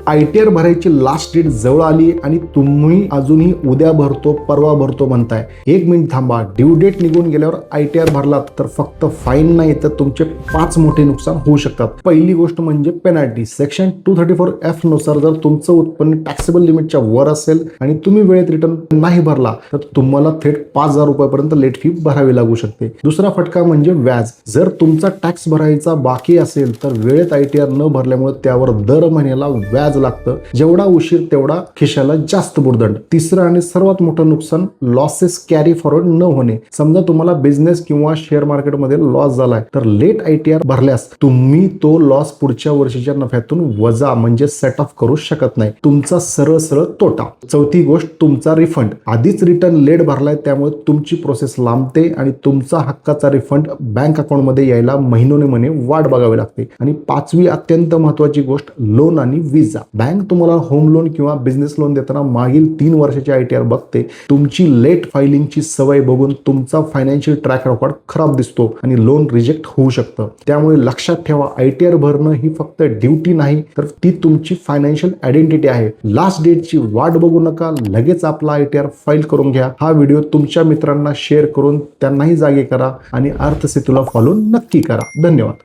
ITR भरायची last date जवळ आली आणि तुम्ही अजूनही उद्या भरतो परवा भरतो म्हणताय. 1 मिनिट थांबा. ड्यू डेट निघून गेल्यावर ITR भरलात तर फक्त फाईन नाही तर तुमचे 5 मोठे नुकसान होऊ शकतात. पहिली गोष्ट म्हणजे पेनल्टी. सेक्शन 234F नुसार जर तुमचं उत्पन्न टॅक्सेबल लिमिटच्या वर असेल आणि तुम्ही वेळेत रिटर्न नाही भरला तर तुम्हाला थेट 5,000 रुपयापर्यंत लेट फी भरावी लागू शकते. दुसरा फटका म्हणजे व्याज. जर तुमचा टॅक्स भरायचा बाकी असेल तर वेळेत ITR न भरल्यामुळे त्यावर दर महिन्याला व्याज लागतं. जेवढा उशीर तेवढा खिशाला जास्त बुरदंड. तिसरं आणि सर्वात मोठं नुकसान लॉसेस कॅरी फॉरवर्ड न होणे. समजा तुम्हाला बिझनेस किंवा शेअर मार्केटमध्ये लॉस झालाय तर लेट ITR भरल्यास तुम्ही तो लॉस पुढच्या वर्षीच्या नफ्यातून वजा म्हणजे सेट ऑफ करू शकत नाही. तुमचा सरळ सरळ तोटा. चौथी गोष्ट तुमचा रिफंड. आधीच रिटर्न लेट भरलाय त्यामुळे तुमची प्रोसेस लांबते आणि तुमचा हक्काचा रिफंड बँक अकाउंटमध्ये यायला महिनोने वाट बघावी लागते. आणि पाचवी अत्यंत महत्वाची गोष्ट लोन आणि विजा. बँक तुम्हाला होम लोन किंवा बिझनेस लोन देताना मागील 3 वर्षाची ITR बघते. तुमची लेट फायलिंगची सवय बघून तुमचा फायनान्शियल ट्रॅक रेकॉर्ड खराब दिसतो आणि लोन रिजेक्ट होऊ शकतं. त्यामुळे लक्षात ठेवा ITR भरणं ही फक्त ड्युटी नाही तर ती तुमची फायनान्शियल आयडेंटिटी आहे. लास्ट डेटची वाट बघू नका. लगेच आपला ITR फाईल करून घ्या. हा व्हिडिओ तुमच्या मित्रांना शेअर करून त्यांनाही जागे करा आणि अर्थसेतूला फॉलो नक्की करा. धन्यवाद.